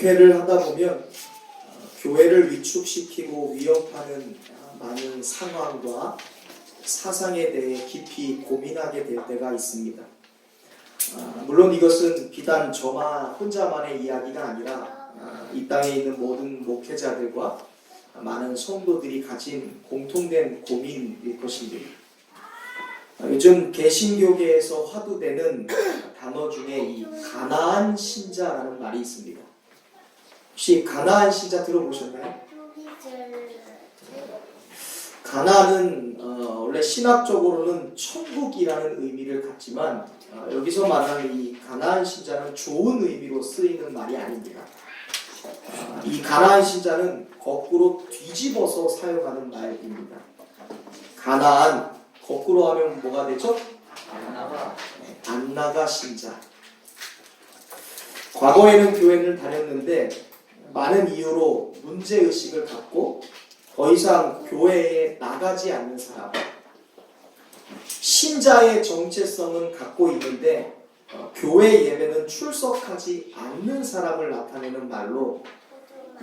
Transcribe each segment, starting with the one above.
목회를 하다 보면 교회를 위축시키고 위협하는 많은 상황과 사상에 대해 깊이 고민하게 될 때가 있습니다. 물론 이것은 비단 저만 혼자만의 이야기가 아니라 이 땅에 있는 모든 목회자들과 많은 성도들이 가진 공통된 고민일 것입니다. 요즘 개신교계에서 화두되는 단어 중에 이 가나안 신자라는 말이 있습니다. 혹시 가나안 신자 들어보셨나요? 가나안은 원래 신학적으로는 천국이라는 의미를 갖지만 여기서 말하는 이 가나안 신자는 좋은 의미로 쓰이는 말이 아닙니다. 이 가나안 신자는 거꾸로 뒤집어서 사용하는 말입니다. 가나안 거꾸로 하면 뭐가 되죠? 안나가 신자. 과거에는 교회를 다녔는데 많은 이유로 문제의식을 갖고 더 이상 교회에 나가지 않는 사람, 신자의 정체성은 갖고 있는데 교회 예배는 출석하지 않는 사람을 나타내는 말로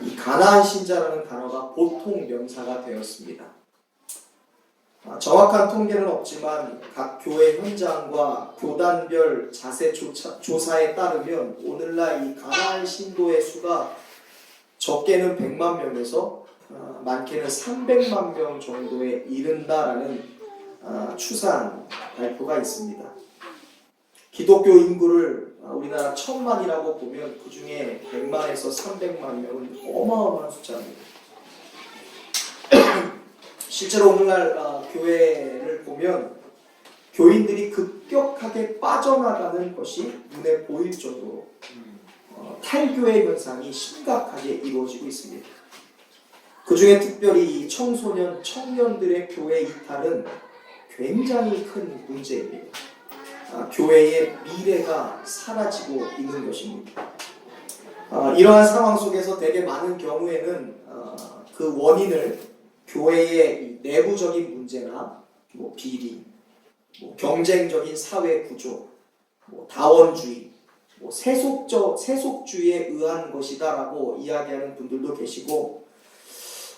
이 가나안 신자라는 단어가 보통 명사가 되었습니다. 정확한 통계는 없지만 각 교회 현장과 교단별 자세 조사에 따르면 오늘날 이 가나안 신도의 수가 적게는 100만 명에서 많게는 300만 명 정도에 이른다라는 추산 발표가 있습니다. 기독교 인구를 우리나라 1000만이라고 보면 그 중에 100만에서 300만 명은 어마어마한 숫자입니다. 실제로 오늘날 교회를 보면 교인들이 급격하게 빠져나가는 것이 눈에 보일 정도로 탈교회 현상이 심각하게 이루어지고 있습니다. 그 중에 특별히 청소년, 청년들의 교회 이탈은 굉장히 큰 문제입니다. 교회의 미래가 사라지고 있는 것입니다. 이러한 상황 속에서 되게 많은 경우에는 그 원인을 교회의 내부적인 문제나 비리, 경쟁적인 사회 구조, 다원주의, 세속주의에 의한 것이다라고 이야기하는 분들도 계시고,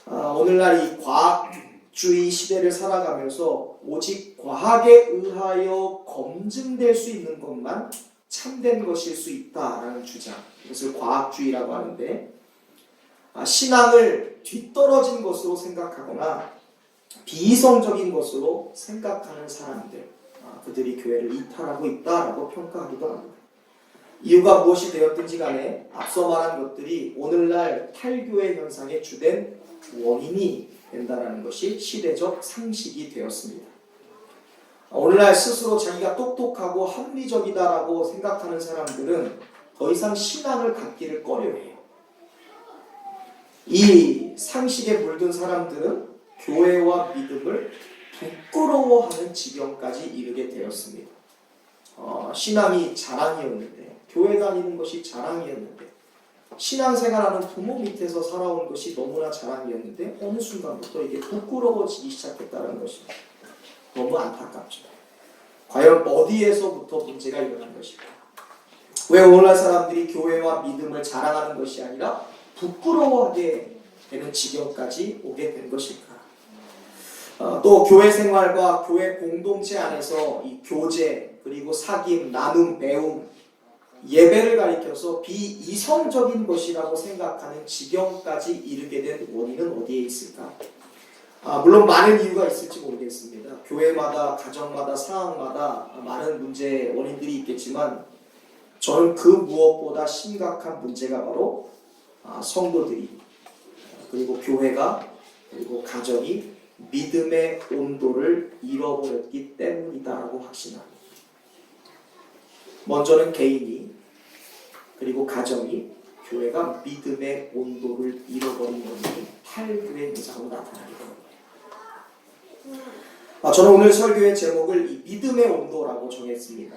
오늘날 이 과학주의 시대를 살아가면서 오직 과학에 의하여 검증될 수 있는 것만 참된 것일 수 있다라는 주장, 이것을 과학주의라고 하는데, 신앙을 뒤떨어진 것으로 생각하거나 비이성적인 것으로 생각하는 사람들, 그들이 교회를 이탈하고 있다라고 평가하기도 합니다. 이유가 무엇이 되었든지 간에 앞서 말한 것들이 오늘날 탈교회 현상의 주된 원인이 된다는 것이 시대적 상식이 되었습니다. 오늘날 스스로 자기가 똑똑하고 합리적이다라고 생각하는 사람들은 더 이상 신앙을 갖기를 꺼려해요. 이 상식에 물든 사람들은 교회와 믿음을 부끄러워하는 지경까지 이르게 되었습니다. 신앙이 자랑이었는데, 교회 다니는 것이 자랑이었는데, 신앙생활하는 부모 밑에서 살아온 것이 너무나 자랑이었는데 어느 순간부터 이게 부끄러워지기 시작했다는 것이 너무 안타깝죠. 과연 어디에서부터 문제가 일어난 것일까? 왜 오늘날 사람들이 교회와 믿음을 자랑하는 것이 아니라 부끄러워하게 되는 지경까지 오게 된 것일까? 또 교회 생활과 교회 공동체 안에서 이 교제, 그리고 사귐, 나눔, 배움, 예배를 가리켜서 비이성적인 것이라고 생각하는 지경까지 이르게 된 원인은 어디에 있을까? 물론 많은 이유가 있을지 모르겠습니다. 교회마다, 가정마다, 상황마다 많은 문제 원인들이 있겠지만 저는 그 무엇보다 심각한 문제가 바로 성도들이, 그리고 교회가, 그리고 가정이 믿음의 온도를 잃어버렸기 때문이다라고 확신합니다. 먼저는 개인이, 그리고 가정이, 교회가 믿음의 온도를 잃어버린 원인이 탈교회 현상으로 나타나게 되는 거예요. 저는 오늘 설교의 제목을 이 믿음의 온도라고 정했습니다.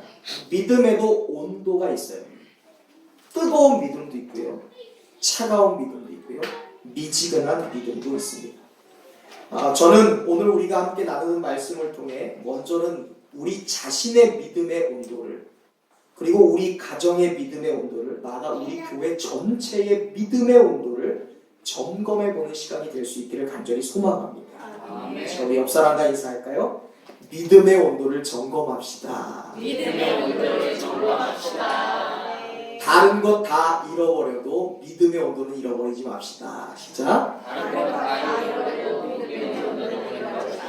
믿음에도 온도가 있어요. 뜨거운 믿음도 있고요, 차가운 믿음도 있고요, 미지근한 믿음도 있습니다. 저는 오늘 우리가 함께 나누는 말씀을 통해 먼저는 우리 자신의 믿음의 온도를, 그리고 우리 가정의 믿음의 온도를 나아가 우리 교회 전체의 믿음의 온도를 점검해보는 시간이 될 수 있기를 간절히 소망합니다. 우리 옆 사람과 인사할까요? 믿음의 온도를 점검합시다. 믿음의 온도를 점검합시다. 다른 것 다 잃어버려도 믿음의 온도는 잃어버리지 맙시다. 시작. 다른 것 다 잃어버려도 믿음의 온도를 점검합시다.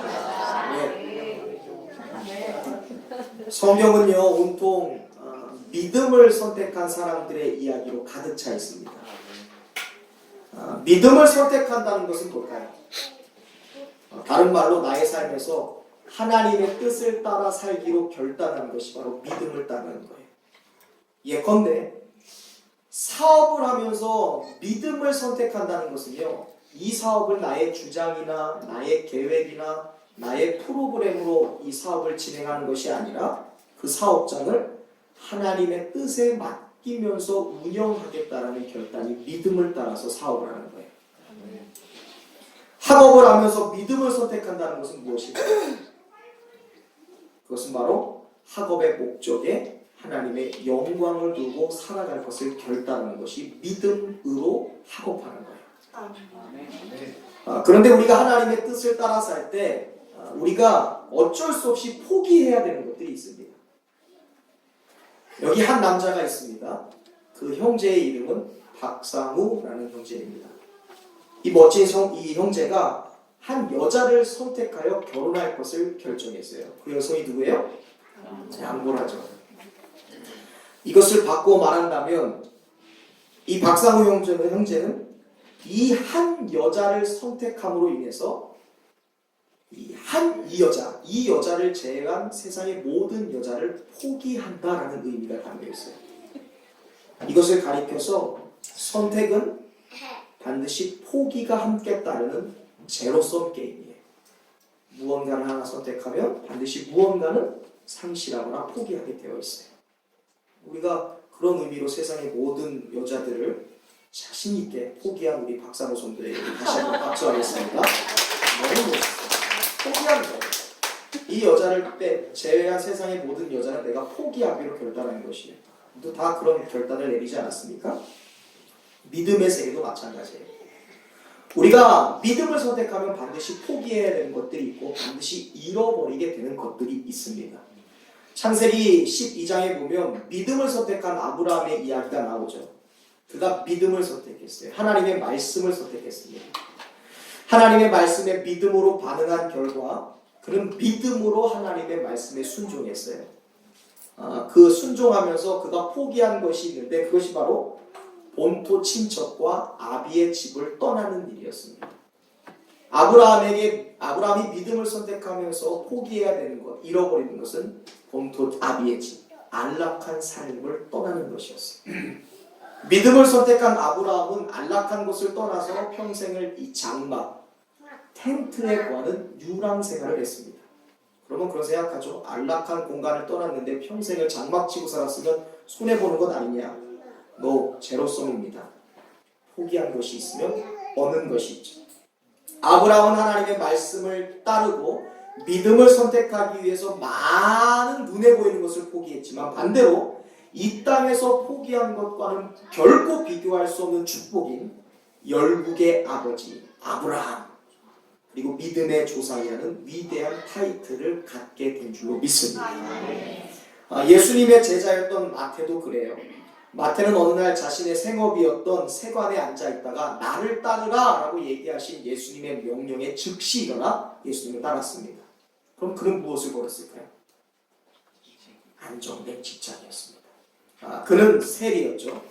성경은요 온통 믿음을 선택한 사람들의 이야기로 가득 차 있습니다. 믿음을 선택한다는 것은 뭘까요? 다른 말로 나의 삶에서 하나님의 뜻을 따라 살기로 결단하는 것이 바로 믿음을 따르는 거예요. 예컨대 사업을 하면서 믿음을 선택한다는 것은요, 이 사업을 나의 주장이나 나의 계획이나 나의 프로그램으로 이 사업을 진행하는 것이 아니라 그 사업장을 하나님의 뜻에 맡기면서 운영하겠다라는 결단이 믿음을 따라서 사업을 하는 거예요. 학업을 하면서 믿음을 선택한다는 것은 무엇일까요? 그것은 바로 학업의 목적에 하나님의 영광을 두고 살아갈 것을 결단하는 것이 믿음으로 학업하는 거예요. 그런데 우리가 하나님의 뜻을 따라 살 때 우리가 어쩔 수 없이 포기해야 되는 것들이 있습니다. 여기 한 남자가 있습니다. 그 형제의 이름은 박상우라는 형제입니다. 이 멋진 이 형제가 한 여자를 선택하여 결혼할 것을 결정했어요. 그 여성이 누구예요? 양보라죠. 이것을 바꿔 말한다면 이 박상우 형제는 이 한 여자를 선택함으로 인해서 이 여자를 제외한 세상의 모든 여자를 포기한다라는 의미가 담겨 있어요. 이것을 가리켜서 선택은 반드시 포기가 함께 따르는 제로섬 게임이에요. 무언가를 하나 선택하면 반드시 무언가는 상실하거나 포기하게 되어 있어요. 우리가 그런 의미로 세상의 모든 여자들을 자신 있게 포기한 우리 박상우 선배에게 다시 한번 박수하겠습니다. 너무 멋있어요. 포기하는 거예요. 이 여자를 제외한 세상의 모든 여자는 내가 포기하기로 결단한 것이에요. 또 다 그런 결단을 내리지 않았습니까? 믿음의 세계도 마찬가지예요. 우리가 믿음을 선택하면 반드시 포기해야 되는 것들이 있고 반드시 잃어버리게 되는 것들이 있습니다. 창세기 12장에 보면 믿음을 선택한 아브라함의 이야기가 나오죠. 그가 믿음을 선택했어요. 하나님의 말씀을 선택했습니다. 하나님의 말씀에 믿음으로 반응한 결과 그는 믿음으로 하나님의 말씀에 순종했어요. 그 순종하면서 그가 포기한 것이 있는데 그것이 바로 본토 친척과 아비의 집을 떠나는 일이었습니다. 아브라함이 믿음을 선택하면서 포기해야 되는 것, 잃어버리는 것은 본토 아비의 집, 안락한 삶을 떠나는 것이었어요. 믿음을 선택한 아브라함은 안락한 곳을 떠나서 평생을 이 장막, 텐트에 거하는 유랑 생활을 했습니다. 그러면 그런 생각하죠. 안락한 공간을 떠났는데 평생을 장막 치고 살았으면 손해보는 것 아니냐. 너 제로섬입니다. 포기한 것이 있으면 얻는 것이 있죠. 아브라함은 하나님의 말씀을 따르고 믿음을 선택하기 위해서 많은 눈에 보이는 것을 포기했지만 반대로 이 땅에서 포기한 것과는 결코 비교할 수 없는 축복인 열국의 아버지 아브라함 그리고 믿음의 조상이라는 위대한 타이틀을 갖게 된 줄로 믿습니다. 예수님의 제자였던 마태도 그래요. 마태는 어느 날 자신의 생업이었던 세관에 앉아있다가 나를 따르라 라고 얘기하신 예수님의 명령에 즉시 일어나 예수님을 따랐습니다. 그럼 그는 무엇을 걸었을까요? 안정된 직장이었습니다. 그는 세리였죠.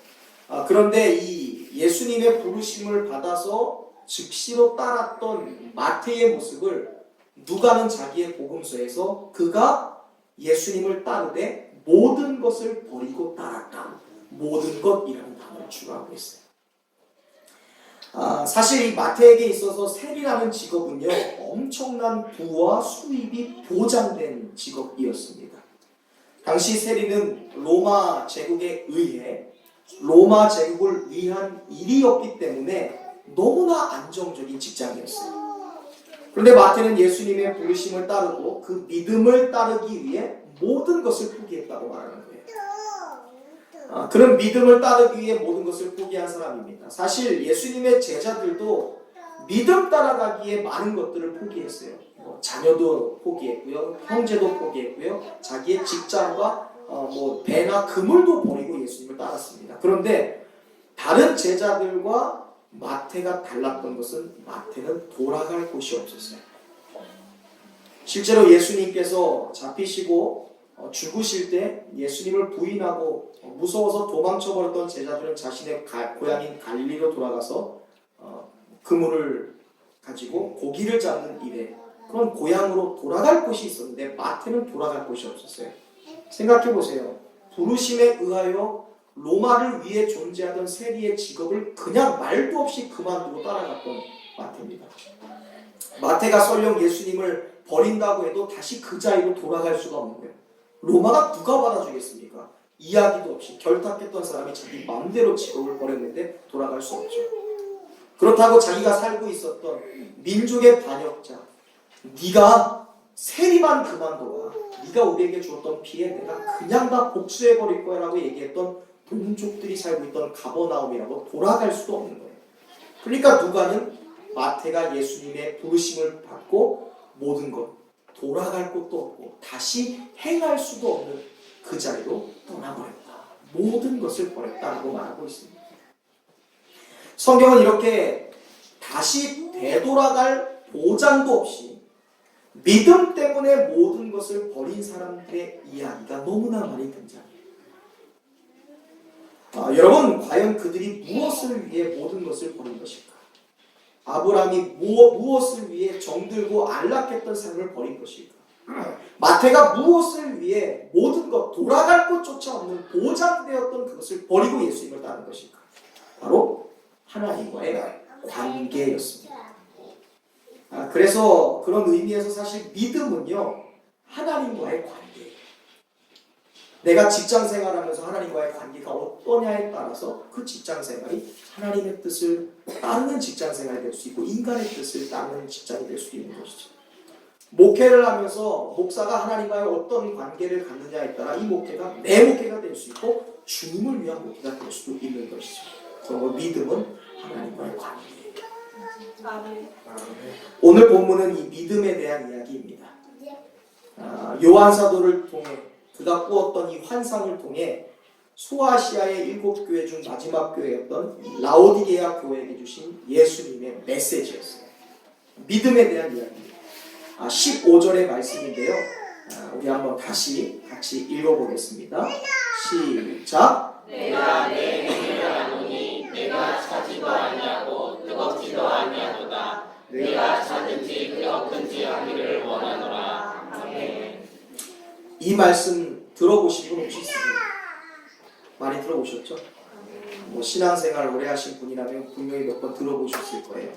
그런데 이 예수님의 부르심을 받아서 즉시로 따랐던 마태의 모습을 누가는 자기의 복음서에서 그가 예수님을 따르되 모든 것을 버리고 따랐다. 모든 것이라는 단어를 추가하고 있어요. 사실 이 마태에게 있어서 세리라는 직업은요 엄청난 부와 수입이 보장된 직업이었습니다. 당시 세리는 로마 제국에 의해 로마 제국을 위한 일이었기 때문에 너무나 안정적인 직장이었어요. 그런데 마태는 예수님의 부르심을 따르고 그 믿음을 따르기 위해 모든 것을 포기했다고 말하는 거예요. 그런 믿음을 따르기 위해 모든 것을 포기한 사람입니다. 사실 예수님의 제자들도 믿음 따라가기에 많은 것들을 포기했어요. 자녀도 포기했고요, 형제도 포기했고요, 자기의 직장과 배나 그물도 버리고 예수님을 따랐습니다. 그런데 다른 제자들과 마태가 달랐던 것은 마태는 돌아갈 곳이 없었어요. 실제로 예수님께서 잡히시고 죽으실 때 예수님을 부인하고 무서워서 도망쳐버렸던 제자들은 자신의 고향인 갈릴리로 돌아가서 그물을 가지고 고기를 잡는 일에 그런 고향으로 돌아갈 곳이 있었는데 마태는 돌아갈 곳이 없었어요. 생각해보세요. 부르심에 의하여 로마를 위해 존재하던 세리의 직업을 그냥 말도 없이 그만두고 따라갔던 마태입니다. 마태가 설령 예수님을 버린다고 해도 다시 그 자리로 돌아갈 수가 없는 거예요. 로마가 누가 받아주겠습니까? 이야기도 없이 결탁했던 사람이 자기 마음대로 직업을 버렸는데 돌아갈 수 없죠. 그렇다고 자기가 살고 있었던 민족의 반역자, 네가 세리만 그만둬라, 네가 우리에게 주었던 피해 내가 그냥 다 복수해버릴 거야 라고 얘기했던 동족들이 살고 있던 가버나움이라고 돌아갈 수도 없는 거예요. 그러니까 누가는 마태가 예수님의 부르심을 받고 모든 것, 돌아갈 곳도 없고 다시 행할 수도 없는 그 자리로 떠나버렸다. 모든 것을 버렸다라고 말하고 있습니다. 성경은 이렇게 다시 되돌아갈 보장도 없이 믿음 때문에 모든 것을 버린 사람들의 이야기가 너무나 많이 등장해요. 여러분, 과연 그들이 무엇을 위해 모든 것을 버린 것일까? 아브라함이 무엇을 위해 정들고 안락했던 삶을 버린 것일까? 마태가 무엇을 위해 모든 것, 돌아갈 곳조차 없는 보장되었던 그것을 버리고 예수님을 따른 것일까? 바로 하나님과의 관계였습니다. 그래서 그런 의미에서 사실 믿음은요, 하나님과의 관계예요. 내가 직장 생활하면서 하나님과의 관계가 어떠냐에 따라서 그 직장 생활이 하나님의 뜻을 따르는 직장 생활이 될 수 있고 인간의 뜻을 따르는 직장이 될 수 있는 것이죠. 목회를 하면서 목사가 하나님과의 어떤 관계를 갖느냐에 따라 이 목회가 내 목회가 될 수 있고 주님을 위한 목회가 될 수도 있는 것이죠. 그리고 믿음은 하나님과의 관계예요. 오늘 본문은 이 믿음에 대한 이야기입니다. 요한 사도를 통해 그가 꾸었던 이 환상을 통해 소아시아의 7교회 중 마지막 교회였던 라오디게아 교회에게 주신 예수님의 메시지였어요. 믿음에 대한 이야기입니다. 15절의 말씀인데요. 우리 한번 다시 같이 읽어보겠습니다. 시작. 내가 내 행위를 아노니 내가 차지도 아니하고 뜨겁지도 아니하도다. 내가 차든지 뜨겁든지 하기를 원하노라. 아멘. 이 말씀 들어보신 분 혹시 있으세요? 많이 들어보셨죠? 신앙생활 오래 하신 분이라면 분명히 몇 번 들어보셨을 거예요.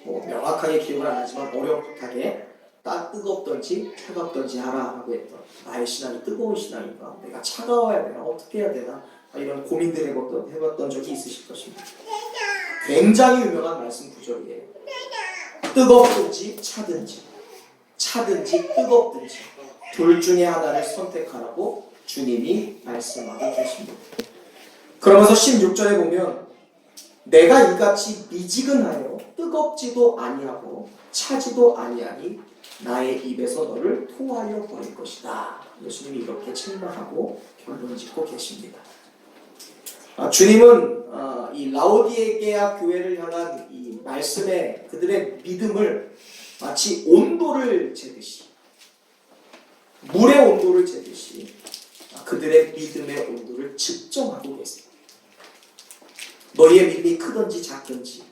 명확하게 기억은 안 나지만 어렴풋하게 딱 뜨겁던지 차갑던지 하라 하고 했던, 나의 신앙이 뜨거운 신앙인가? 내가 차가워야 되나? 어떻게 해야 되나? 이런 고민들 해봤던 적이 있으실 것입니다. 굉장히 유명한 말씀 구절이에요. 뜨겁든지 차든지 뜨겁든지 둘 중에 하나를 선택하라고 주님이 말씀하고 계십니다. 그러면서 16절에 보면 내가 이같이 미지근하여 뜨겁지도 아니하고 차지도 아니하니 나의 입에서 너를 토하여 버릴 것이다. 예수님이 이렇게 책망하고 결론 짓고 계십니다. 주님은 이 라오디게아 교회를 향한 이 말씀에 그들의 믿음을 마치 온도를 재듯이, 물의 온도를 재듯이 그들의 믿음의 온도를 측정하고 계세요. 너희의 믿음이 크든지 작든지,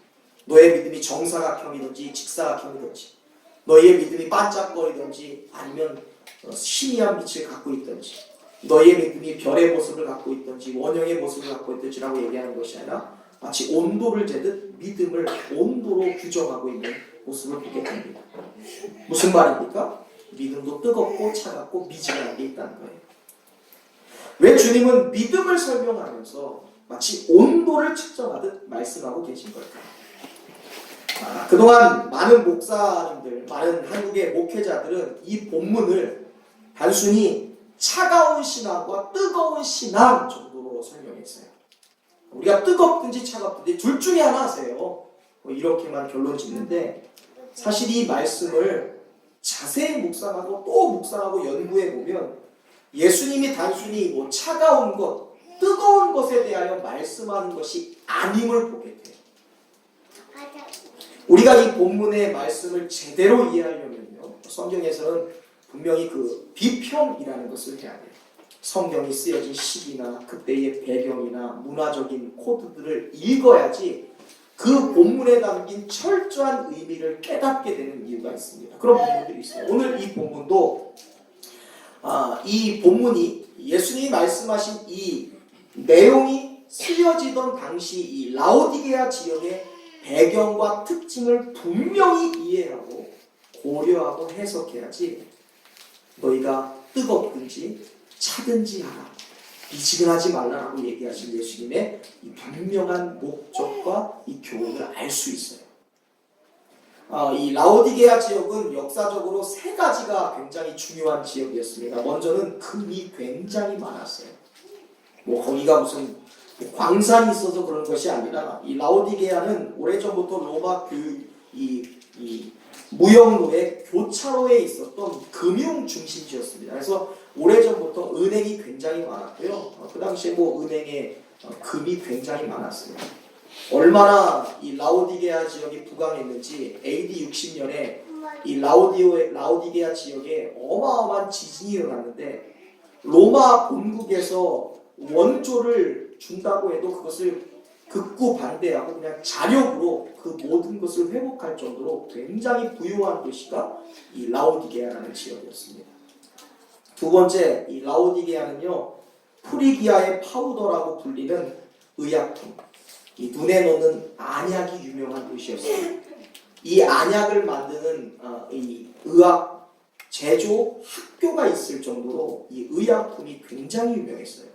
너의 믿음이 정사각형이든지 직사각형이든지, 너희의 믿음이 반짝거리든지 아니면 희미한 빛을 갖고 있든지, 너희의 믿음이 별의 모습을 갖고 있든지 원형의 모습을 갖고 있든지라고 얘기하는 것이 아니라 마치 온도를 재듯 믿음을 온도로 규정하고 있는 모습을 보게 됩니다. 무슨 말입니까? 믿음도 뜨겁고 차갑고 미지근한 게 있다는 거예요. 왜 주님은 믿음을 설명하면서 마치 온도를 측정하듯 말씀하고 계신 걸까요? 그동안 많은 목사님들, 많은 한국의 목회자들은 이 본문을 단순히 차가운 신앙과 뜨거운 신앙 정도로 설명했어요. 우리가 뜨겁든지 차갑든지 둘 중에 하나 하세요. 뭐 이렇게만 결론 짓는데 사실 이 말씀을 자세히 묵상하고 또 묵상하고 연구해 보면 예수님이 단순히 뭐 차가운 것, 뜨거운 것에 대하여 말씀하는 것이 아님을 보게 돼요. 우리가 이 본문의 말씀을 제대로 이해하려면요, 성경에서는 분명히 그 비평이라는 것을 해야 돼요. 성경이 쓰여진 시기나 그때의 배경이나 문화적인 코드들을 읽어야지 그 본문에 담긴 철저한 의미를 깨닫게 되는 이유가 있습니다. 그런 본문들이 있어요. 오늘 이 본문도 이 본문이 예수님이 말씀하신 이 내용이 쓰여지던 당시 이 라오디게아 지역의 배경과 특징을 분명히 이해하고 고려하고 해석해야지 너희가 뜨겁든지 차든지 하라, 미지근하지 말라라고 얘기하신 예수님의 이 분명한 목적과 이 교훈을 알 수 있어요. 이 라오디게아 지역은 역사적으로 세 가지가 굉장히 중요한 지역이었습니다. 먼저는 금이 굉장히 많았어요. 뭐 거기가 무슨 광산이 있어서 그런 것이 아니라 이 라오디게아는 오래전부터 로마 무역로의 교차로에 있었던 금융 중심지였습니다. 그래서 오래전부터 은행이 굉장히 많았고요. 그 당시에 뭐 은행에 금이 굉장히 많았어요. 얼마나 이 라오디게아 지역이 부강했는지 AD 60년에 이 라오디게아 지역에 어마어마한 지진이 일어났는데 로마 본국에서 원조를 준다고 해도 그것을 극구 반대하고 그냥 자력으로 그 모든 것을 회복할 정도로 굉장히 부유한 도시가 이 라오디게아라는 지역이었습니다. 두 번째, 이 라오디게아는요, 프리기아의 파우더라고 불리는 의약품, 이 눈에 넣는 안약이 유명한 도시였어요. 이 안약을 만드는 이 의학 제조 학교가 있을 정도로 이 의약품이 굉장히 유명했어요.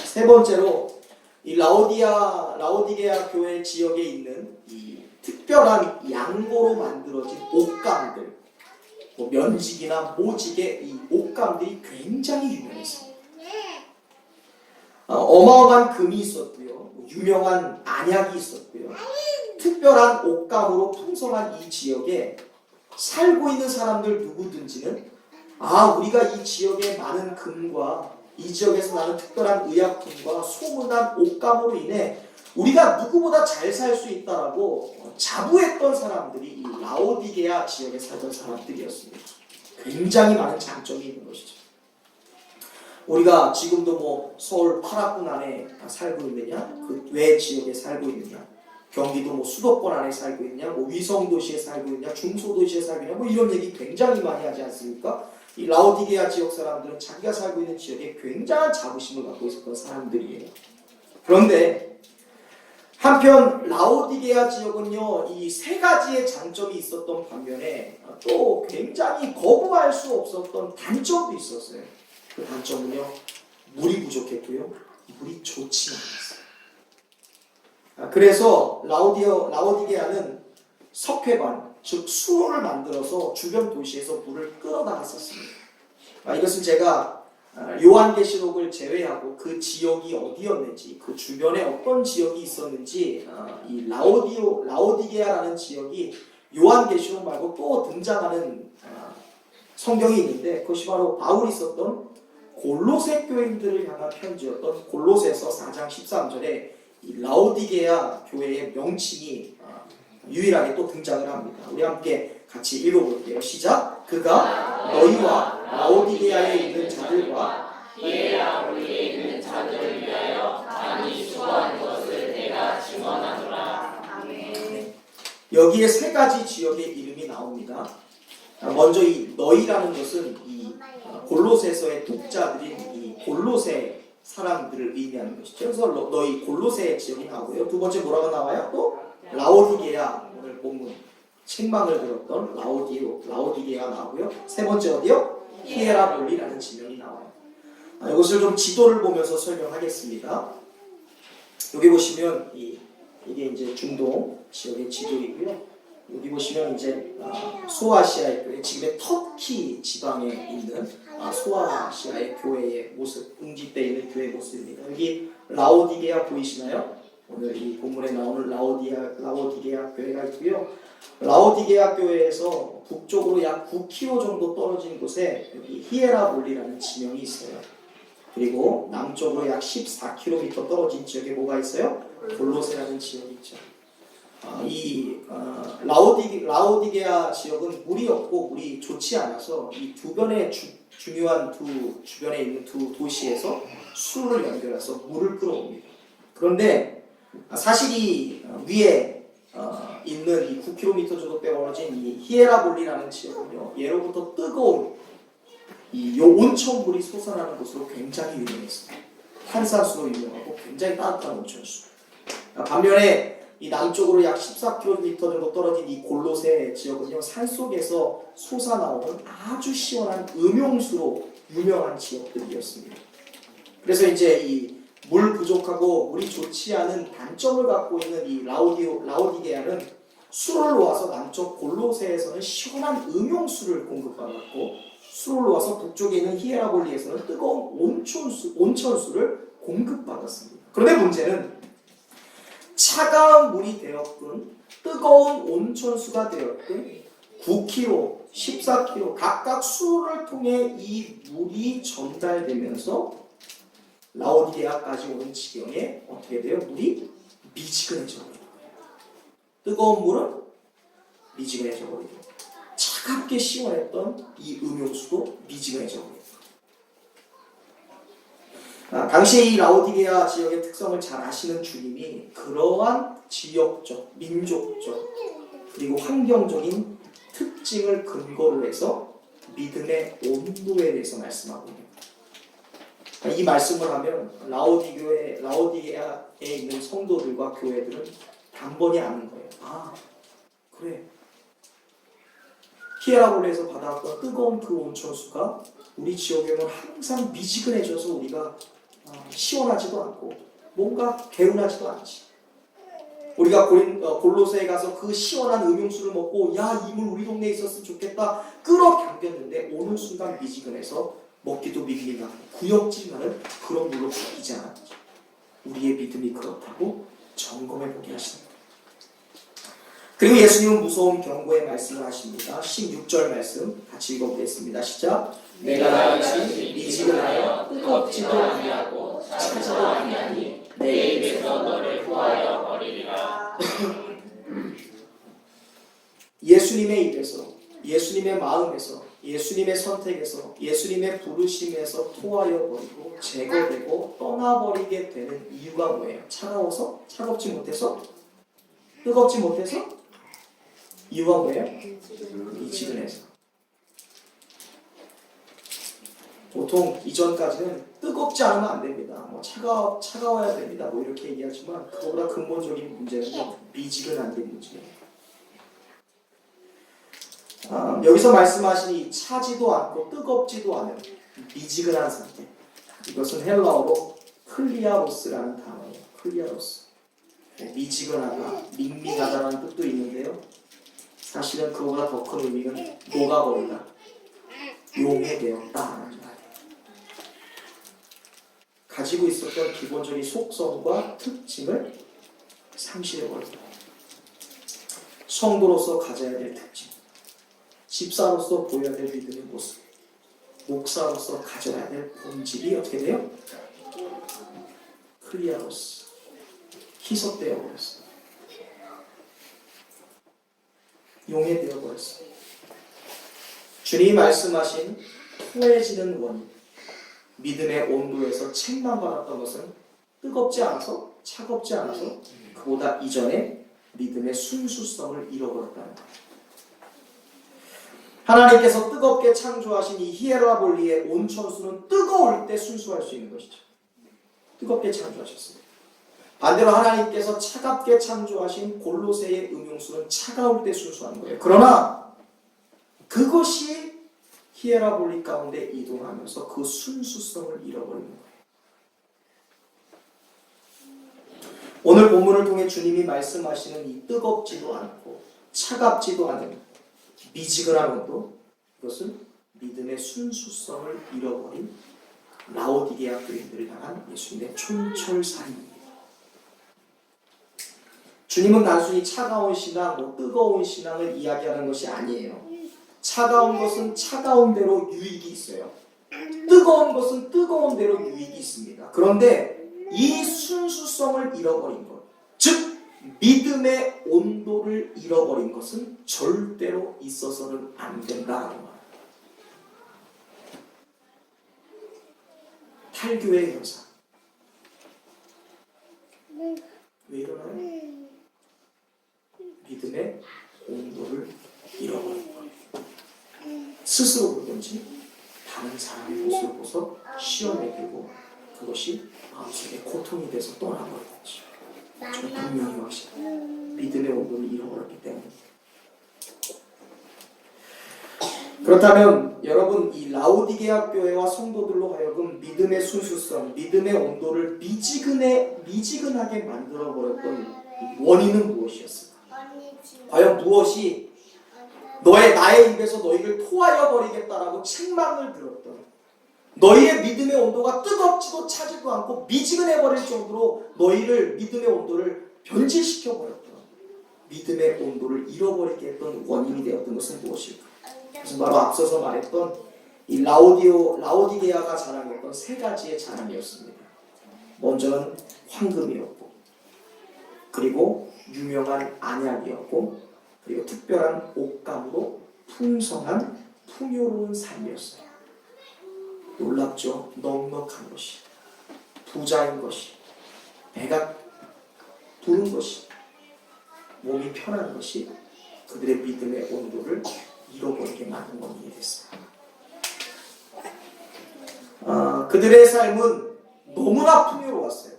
세 번째로 이 라오디게아 교회 지역에 있는 이 특별한 양고로 만들어진 옷감들, 뭐 면직이나 모직의 이 옷감들이 굉장히 유명했습니다. 어마어마한 금이 있었고요, 유명한 안약이 있었고요, 특별한 옷감으로 풍성한 이 지역에 살고 있는 사람들 누구든지는 우리가 이 지역에 많은 금과 이 지역에서 나는 특별한 의약품과 소문난 옷감으로 인해 우리가 누구보다 잘 살 수 있다라고 자부했던 사람들이 이 라오디게아 지역에 살던 사람들이었습니다. 굉장히 많은 장점이 있는 것이죠. 우리가 지금도 뭐 서울 8학군 안에 살고 있느냐, 그 외 지역에 살고 있느냐, 경기도 뭐 수도권 안에 살고 있냐, 뭐 위성도시에 살고 있냐, 중소도시에 살고 있냐, 뭐 이런 얘기 굉장히 많이 하지 않습니까? 이 라오디게아 지역 사람들은 자기가 살고 있는 지역에 굉장한 자부심을 갖고 있었던 사람들이에요. 그런데 한편 라오디게아 지역은요, 이 세 가지의 장점이 있었던 반면에 또 굉장히 거부할 수 없었던 단점도 있었어요. 그 단점은요, 물이 부족했고요, 물이 좋지 않았어요. 그래서 라오디게아는 석회관, 즉 수로를 만들어서 주변 도시에서 물을 끌어다갔었습니다. 이것은 제가 요한계시록을 제외하고 그 지역이 어디였는지, 그 주변에 어떤 지역이 있었는지, 이 라오디게아라는 지역이 요한계시록 말고 또 등장하는 성경이 있는데, 그것이 바로 바울이 썼던 골로새 교인들을 향한 편지였던 골로새서 4장 13절에 이 라오디게아 교회의 명칭이 유일하게 또 등장을 합니다. 우리 함께 같이 읽어볼게요. 시작. 그가 너희와 라오디게아에 있는 자들과 히에라폴리에 있는 자들을 위하여 많이 수고한 것을 내가 증언하노라. 아멘. 여기에 세 가지 지역의 이름이 나옵니다. 먼저 이 너희라는 것은 이 골로새서의 독자들인 이 골로새 사람들을 의미하는 것이죠. 그래서 너희 골로새 지역이 나오고요. 두 번째 뭐라고 나와요? 또 라오디게아, 오늘 본문 책망을 들었던 라오디게아 나오고요. 세 번째 어디요? 히에라볼리라는 지명이 나와요. 이것을 좀 지도를 보면서 설명하겠습니다. 여기 보시면 이게 이제 중동 지역의 지도이고요. 여기 보시면 이제 소아시아의 교회, 지금의 터키 지방에 있는 소아시아의 교회의 모습, 응집되어 있는 교회 모습입니다. 여기 라오디게아 보이시나요? 오늘 이 본문에 나오는 라오디게아 교회가 있고요. 라오디게아 교회에서 북쪽으로 약 9km 정도 떨어진 곳에 여기 히에라볼리라는 지명이 있어요. 그리고 남쪽으로 약 14km 떨어진 지역에 뭐가 있어요? 골로세라는 지역이 있죠. 라오디게아 지역은 물이 없고 물이 좋지 않아서 이 두 변의 중요한 주변에 있는 두 도시에서 수로를 연결해서 물을 끌어옵니다. 그런데 사실 이 위에 있는 이 9km 정도 떨어진 이 히에라볼리라는 지역은요, 예로부터 뜨거운 이 온천물이 솟아나는 곳으로 굉장히 유명했습니다. 탄산수로 유명하고 굉장히 따뜻한 온천수. 반면에 이 남쪽으로 약 14km 정도 떨어진 이 골로새 지역은요, 산속에서 솟아나오는 아주 시원한 음용수로 유명한 지역들이었습니다. 그래서 이제 이 물 부족하고 물이 좋지 않은 단점을 갖고 있는 이 라오디게아는 수로를 놓아서 남쪽 골로새에서는 시원한 음용수를 공급받았고, 수로를 놓아서 북쪽에 있는 히에라볼리에서는 뜨거운 온천수를 공급받았습니다. 그런데 문제는 차가운 물이 되었든 뜨거운 온천수가 되었든 9km, 14km 각각 수로를 통해 이 물이 전달되면서 라오디게아까지 오는 지경에 어떻게 돼요? 물이 미지근해져 버리는 거예요. 뜨거운 물은 미지근해져 버리고 차갑게 시원했던 이 음용수도 미지근해져 버리고. 당시 이 라오디게아 지역의 특성을 잘 아시는 주님이 그러한 지역적, 민족적, 그리고 환경적인 특징을 근거로 해서 믿음의 온도에 대해서 말씀하고 있습니다. 이 말씀을 하면 라오디게아에 있는 성도들과 교회들은 단번에 아는 거예요. 아, 그래. 히에라볼리에서 받아왔던 뜨거운 그 온천수가 우리 지역에 오면 항상 미지근해져서 우리가 시원하지도 않고 뭔가 개운하지도 않지. 우리가 골로새에 가서 그 시원한 음용수를 먹고 야, 이 물 우리 동네에 있었으면 좋겠다 끌어당겼는데 오는 순간 미지근해서 먹기도 믿음이 가고 구역질만은 그런 물로 바뀌지 않았죠. 우리의 믿음이 그렇다고 점검해 보게 하십니다. 그리고 예수님은 무서운 경고의 말씀을 하십니다. 16절 말씀 같이 읽어보겠습니다. 시작. 내가 다시 미지근하여 뜨겁지도 아니하고 차지도 아니하니 내 입에서 너를 구하여 버리리라. 예수님의 입에서, 예수님의 마음에서, 예수님의 선택에서, 예수님의 부르심에서 토하여 버리고 제거되고 떠나버리게 되는 이유가 뭐예요? 차가워서? 차갑지 못해서? 뜨겁지 못해서? 이유가 뭐예요? 미지근해서. 보통 이전까지는 뜨겁지 않으면 안 됩니다. 차가워야 됩니다. 이렇게 얘기하지만 그거보다 근본적인 문제는 미지근한 게 문제예요. 여기서 말씀하신 이 차지도 않고 뜨겁지도 않은 미지근한 상태. 이것은 헬라어로 클리아로스라는 단어예요. 클리아로스. 미지근하다, 밍밍하다라는 뜻도 있는데요. 사실은 그보다 더 큰 의미는 녹아버리다, 용해되었다라는 말이에요. 가지고 있었던 기본적인 속성과 특징을 상실해버린다. 성도로서 가져야 될 특징, 집사로서 보여야 될 믿음의 모습, 목사로서 가져야 될 본질이 어떻게 돼요? 클리아로스, 희석되어 버렸어요. 용해되어 버렸어요. 주님이 말씀하신 토해지는 원인, 믿음의 온도에서 책만 받았던 것은 뜨겁지 않아서, 차갑지 않아서 그보다 이전에 믿음의 순수성을 잃어버렸다는 거예요. 하나님께서 뜨겁게 창조하신 이 히에라볼리의 온천수는 뜨거울 때 순수할 수 있는 것이죠. 뜨겁게 창조하셨습니다. 반대로 하나님께서 차갑게 창조하신 골로새의 음용수는 차가울 때 순수한 거예요. 그러나 그것이 히에라볼리 가운데 이동하면서 그 순수성을 잃어버리는 거예요. 오늘 본문을 통해 주님이 말씀하시는 이 뜨겁지도 않고 차갑지도 않은 미지근한 온도, 이것은 믿음의 순수성을 잃어버린 라오디게아 교인들을 향한 예수님의 촌철살인입니다. 주님은 단순히 차가운 신앙, 뜨거운 신앙을 이야기하는 것이 아니에요. 차가운 것은 차가운 대로 유익이 있어요. 뜨거운 것은 뜨거운 대로 유익이 있습니다. 그런데 이 순수성을 잃어버린 것, 즉 믿음의 온도를 잃어버린 것은 절대로 있어서는 안 된다라고 말합니다. 탈교의 현상. 왜 일어나요? 믿음의 온도를 잃어버린 거예요. 스스로 보든지 다른 사람의 모습을 보서 시험에 들고 그것이 마음속에 고통이 돼서 떠나버리든지, 저 분명히 확실해요. 믿음의 온도를 잃어버렸기 때문에. 그렇다면 여러분, 이 라오디게아 교회와 성도들로 하여금 믿음의 순수성, 믿음의 온도를 미지근하게 만들어버렸던 원인은 무엇이었을까? 과연 무엇이 나의 입에서 너희를 토하여 버리겠다라고 책망을 들었던, 너희의 믿음의 온도가 뜨겁지도 차지도 않고 미지근해 버릴 정도로 너희를 믿음의 온도를 변질시켜 버렸던, 믿음의 온도를 잃어버리게 했던 원인이 되었던 것은 무엇일까? 그것은 바로 앞서서 말했던 이 라오디게아가 자랑했던 세 가지의 자랑이었습니다. 먼저는 황금이었고, 그리고 유명한 안약이었고, 그리고 특별한 옷감으로 풍성한 풍요로운 삶이었어요. 놀랍죠? 넉넉한 것이, 부자인 것이, 배가 부른 것이, 몸이 편한 것이 그들의 믿음의 온도를 잃어버리게 만든 원인이 됐습니다. 그들의 삶은 너무나 풍요로웠어요.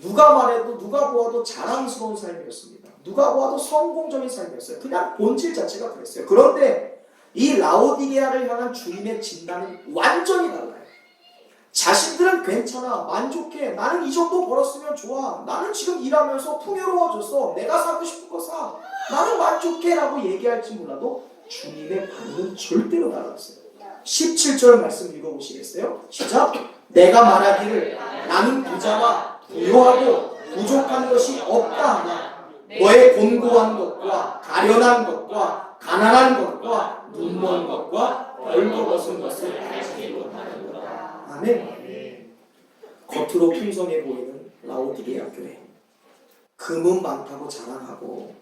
누가 말해도 누가 보아도 자랑스러운 삶이었습니다. 누가 보아도 성공적인 삶이었어요. 그냥 본질 자체가 그랬어요. 그런데 이 라오디게아를 향한 주님의 진단은 완전히 달라요. 자신들은 괜찮아, 만족해, 나는 이 정도 벌었으면 좋아, 나는 지금 일하면서 풍요로워졌어, 내가 사고 싶은 거 사, 나는 만족해 라고 얘기할지 몰라도 주님의 반응은 절대로 달랐어요. 17절 말씀 읽어보시겠어요? 시작! 내가 말하기를 나는 부자와 부요하고 부족한 것이 없다 하나 너의 곤고한 것과 가련한 것과 가난한 것과 눈먼 것과 벌거벗은 것을 알지 못하는도다. 아멘. 겉으로 풍성해 보이는 라오디게아 교회, 금은 많다고 자랑하고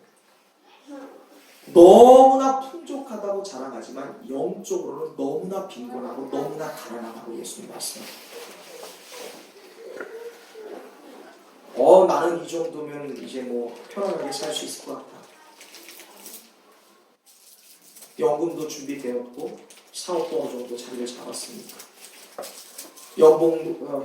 너무나 풍족하다고 자랑하지만 영적으로는 너무나 빈곤하고 너무나 가난하다고 예수님 말씀합니다. 나는 이 정도면 이제 편안하게 살 수 있을 것 같다. 연금도 준비되었고 사업도 어느 정도 자리를 잡았으니까,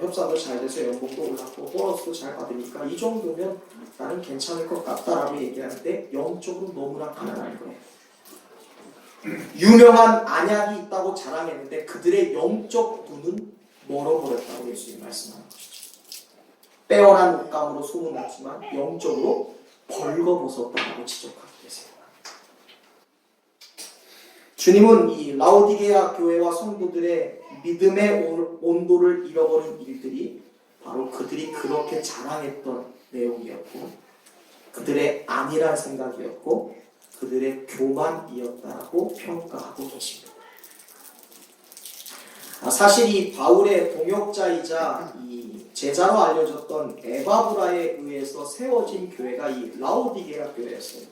협상도 잘 돼서 연봉도 올랐고 보너스도 잘 받으니까 이 정도면 나는 괜찮을 것 같다라고 얘기하는데 영적으로 너무나 가난한 거예요. 유명한 안약이 있다고 자랑했는데 그들의 영적 눈은 멀어버렸다고 예수님이 말씀하는 것이죠. 빼어난 옷감으로 소문났지만 영적으로 벌거벗었다고 지적하고 계세요. 주님은 이 라오디게아 교회와 성도들의 믿음의 온도를 잃어버린 일들이 바로 그들이 그렇게 자랑했던 내용이었고, 그들의 안일한 생각이었고, 그들의 교만이었다고 평가하고 계십니다. 사실 이 바울의 동역자이자 이 제자로 알려졌던 에바브라에 의해서 세워진 교회가 이 라오디게아 교회였어요.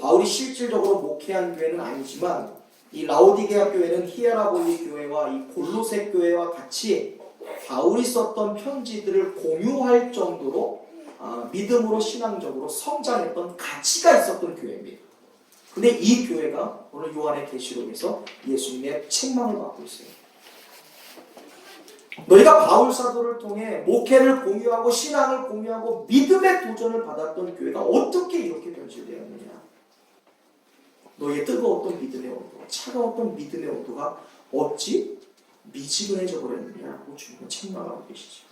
바울이 실질적으로 목회한 교회는 아니지만 이 라오디게아 교회는 히에라볼리 교회와 이 골로새 교회와 같이 바울이 썼던 편지들을 공유할 정도로 믿음으로 신앙적으로 성장했던 가치가 있었던 교회입니다. 근데 이 교회가 오늘 요한의 계시록에서 예수님의 책망을 받고 있어요. 너희가 바울 사도를 통해 목회를 공유하고 신앙을 공유하고 믿음의 도전을 받았던 교회가 어떻게 이렇게 변질되었느냐? 너희의 뜨거웠던 믿음의 온도, 차가웠던 믿음의 온도가 어찌 미지근해져 버렸느냐고 주님은 책망하고 계시죠.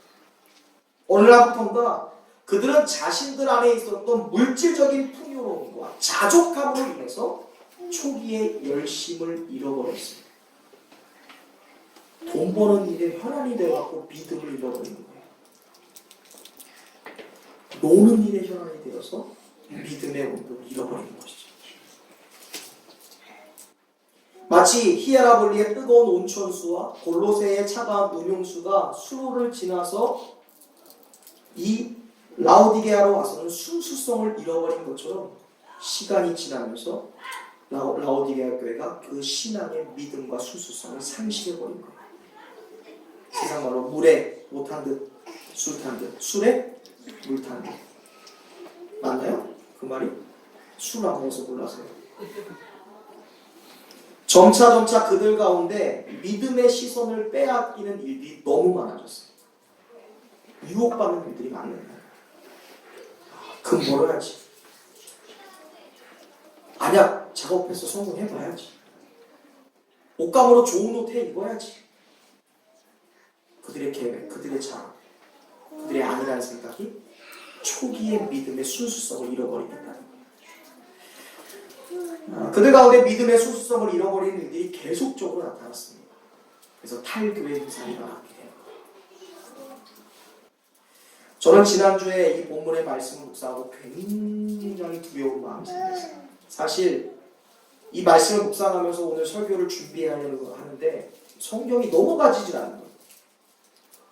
어느 날부터인가 그들은 자신들 안에 있었던 물질적인 풍요로움과 자족함으로 인해서 초기의 열심을 잃어버렸습니다. 돈 버는 일에 혈안이 되어갖고 믿음을 잃어버리는 거예요. 노는 일에 혈안이 되어서 믿음의 온도를 잃어버리는 것이죠. 마치 히에라볼리의 뜨거운 온천수와 골로새의 차가운 음용수가 수로를 지나서 이 라오디게아로 와서는 순수성을 잃어버린 것처럼 시간이 지나면서 라오디게아 교회가 그 신앙의 믿음과 순수성을 상실해버린 거예요. 세상 말로 물에 못 탄 듯, 술 탄 듯, 술에 물 탄 듯. 맞나요? 그 말이? 술 안 먹어서 몰라서요. 점차 그들 가운데 믿음의 시선을 빼앗기는 일들이 너무 많아졌어요. 유혹받는 일들이 많은 거예요. 금 벌어야지. 안약 작업해서 성공해봐야지. 옷감으로 좋은 옷 해 입어야지. 그들의 계획, 그들의 자랑, 그들의 아니라는 생각이 초기의 믿음의 순수성을 잃어버리겠다는 거예요. 그들 가운데 믿음의 순수성을 잃어버리는 일들이 계속적으로 나타났습니다. 그래서 탈교의 현상이 일어나게 돼요. 저는 지난주에 이 본문의 말씀을 묵상하고 굉장히 두려운 마음이 생겼어요. 사실 이 말씀을 묵상하면서 오늘 설교를 준비하려고 하는데 성경이 넘어가지질 않는 거예요.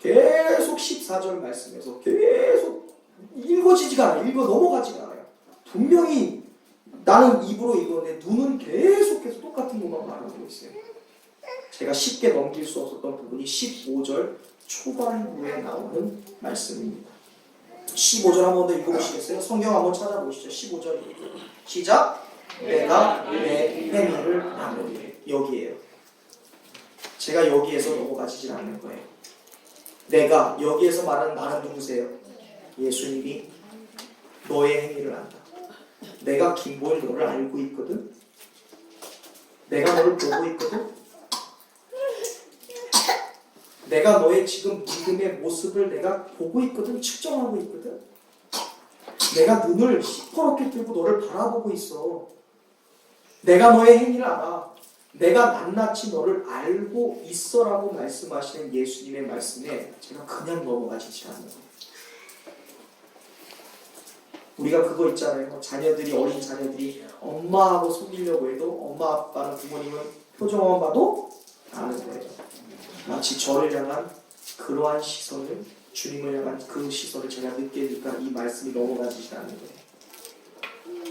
계속 14절 말씀에서 계속 읽어지지가 않아요. 넘어가지가 않아요. 분명히 나는 입으로 읽었는데 눈은 계속해서 똑같은 것만 말하고 있어요. 제가 쉽게 넘길 수 없었던 부분이 15절 초반부에 나오는 말씀입니다. 15절 한 번 더 읽어보시겠어요? 성경 한번 찾아보시죠. 15절 시작. 내가 내 행위를 나누리. 여기에요. 제가 여기에서 넘어가지질 않는 거예요. 내가 여기에서 말하는 나는 누구세요? 예수님이 너의 행위를 안다. 내가 김보일 너를 알고 있거든. 내가 너를 보고 있거든. 내가 너의 지금 믿음의 모습을 내가 보고 있거든. 측정하고 있거든. 내가 눈을 시퍼렇게 뜨고 너를 바라보고 있어. 내가 너의 행위를 알아. 내가 낱낱이 너를 알고 있어라고 말씀하시는 예수님의 말씀에 제가 그냥 넘어가지지 않는 거예요. 우리가 그거 있잖아요. 어린 자녀들이 엄마하고 속이려고 해도 엄마 아빠는 부모님은 표정만 봐도 아는 거예요. 마치 저를 향한 그러한 시선을, 주님을 향한 그 시선을 제가 느끼니까 이 말씀이 넘어가지지 않는 거예요.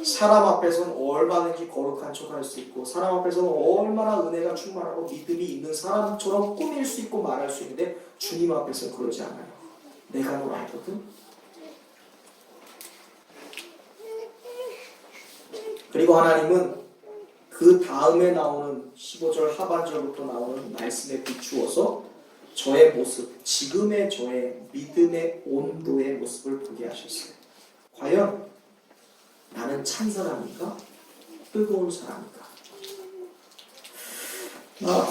사람 앞에서는 얼마든지 거룩한 척 할 수 있고 사람 앞에서는 얼마나 은혜가 충만하고 믿음이 있는 사람처럼 꾸밀 수 있고 말할 수 있는데 주님 앞에서는 그러지 않아요. 내가 널 알거든. 그리고 하나님은 그 다음에 나오는 15절 하반절부터 나오는 말씀에 비추어서 저의 모습, 지금의 저의 믿음의 온도의 모습을 보게 하셨어요. 과연 나는 찬 사람인가? 뜨거운 사람인가?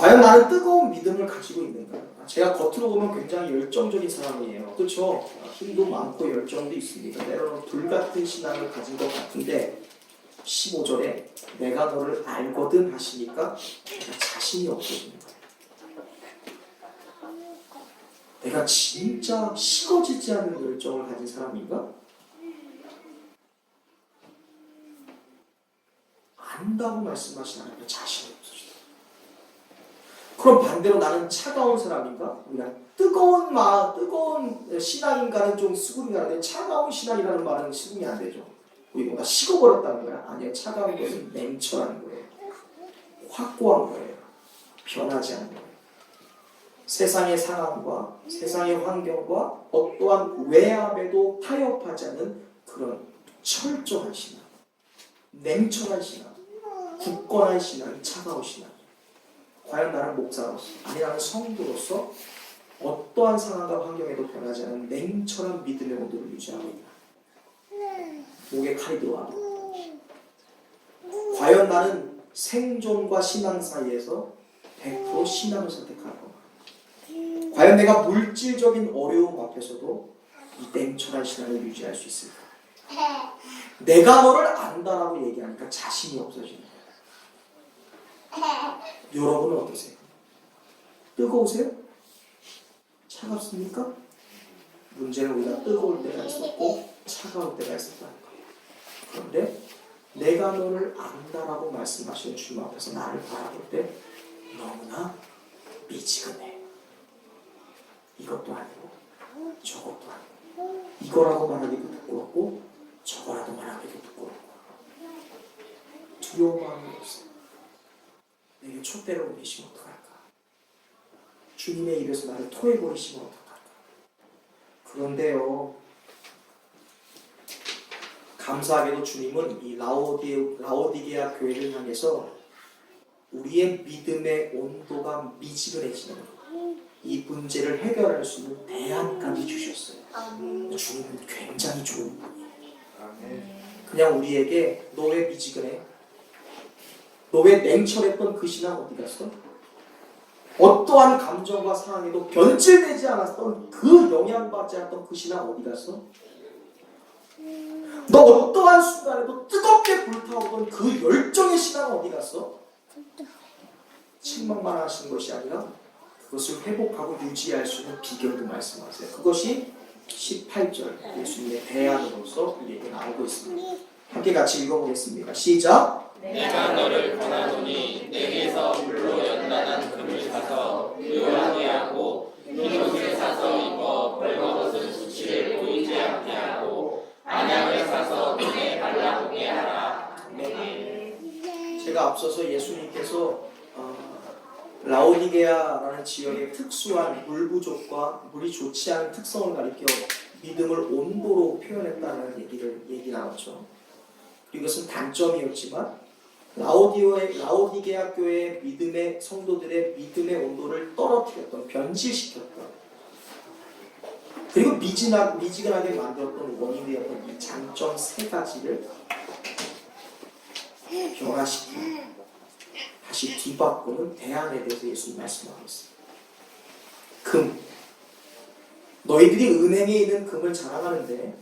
과연 나는 뜨거운 믿음을 가지고 있는가? 제가 겉으로 보면 굉장히 열정적인 사람이에요. 그렇죠? 힘도 많고 열정도 있습니다. 때로는 불같은 신앙을 가진 것 같은데 15절에 내가 너를 알거든 하시니까 내가 자신이 없어지는 거예요. 내가 진짜 식어지지 않는 열정을 가진 사람인가? 안다고 말씀하시는 하나님의 자신이 없어지다. 그럼 반대로 나는 차가운 사람인가? 우리가 뜨거운 신앙인가는 좀 수긍이 가는데 차가운 신앙이라는 말은 수긍이 안 되죠. 우리 뭔가 식어버렸다는 거야? 아니요. 차가운 것은 냉철한 거예요. 확고한 거예요. 변하지 않는 거예요. 세상의 상황과 세상의 환경과 어떠한 외압에도 타협하지 않는 그런 철저한 신앙, 냉철한 신앙, 굳건한 신앙이 차가운 신앙. 과연 나는 목사로서, 아니 나는 성도로서 어떠한 상황과 환경에도 변하지 않는 냉철한 믿음의 온도를 유지하고 있나? 목에 칼이 들어와도 과연 나는 생존과 신앙 사이에서 100% 신앙을 선택할 건가? 과연 내가 물질적인 어려움 앞에서도 이 냉철한 신앙을 유지할 수 있을까? 내가 너를 안다라고 얘기하니까 자신이 없어지는 거예요. 여러분은 어떠세요? 뜨거우세요? 차갑습니까? 문제는 우리가 뜨거울 때가 있었고 차가울 때가 있었다는 거예요. 그런데 내가 너를 안다라고 말씀하시는 주님 앞에서 나를 바라볼 때 너무나 미지근해. 이것도 아니고 저것도 아니고 이거라고 말하기도 부끄럽고 저거라도 말하기도 부끄럽고 두려운 마음이 없어. 내게 촛대를 옮기시면 어떡할까? 주님의 입에서 나를 토해버리시면 어떡할까? 그런데요, 감사하게도 주님은 이 라오디게아 교회를 향해서 우리의 믿음의 온도가 미지근해지는 이 문제를 해결할 수 있는 대안까지 주셨어요. 주님은 굉장히 좋은 분이에요. 그냥 우리에게 너 왜 미지근해? 너 왜 냉철했던 그 신앙 어디 갔어? 어떠한 감정과 상황에도 변질되지 않았던 그 영향받지 않았던 그 신앙 어디 갔어? 너 어떠한 순간에도 뜨겁게 불타오던 그 열정의 신앙 어디 갔어? 책망만 하시는 것이 아니라 그것을 회복하고 유지할 수 있는 비결도 말씀하세요. 그것이 18절 예수님의 대안으로서 우리에게 나오고 있습니다. 함께 같이 읽어보겠습니다. 시작! 내가 너를 권하노니 내게서 물로 연단한 금을 사서 의원하게 하고 흰옷을 사서 입어 벌거벗은 수치를 보이지 않게 하고 안약을 사서 눈에 발라보게 하라. 아멘. 제가 앞서서 예수님께서 라오디게아라는 지역의 특수한 물 부족과 물이 좋지 않은 특성을 가리켜 믿음을 온도로 표현했다는 얘기 나왔죠. 이것은 단점이었지만 라오디게아 교회의 믿음의 성도들의 믿음의 온도를 떨어뜨렸던, 변질시켰던, 그리고 미지근하게 만들었던 원인이었던 이 장점 세 가지를 변화시키고 다시 뒤바꾸는 대안에 대해서 예수님 말씀하고 있습니다. 금. 너희들이 은행에 있는 금을 자랑하는데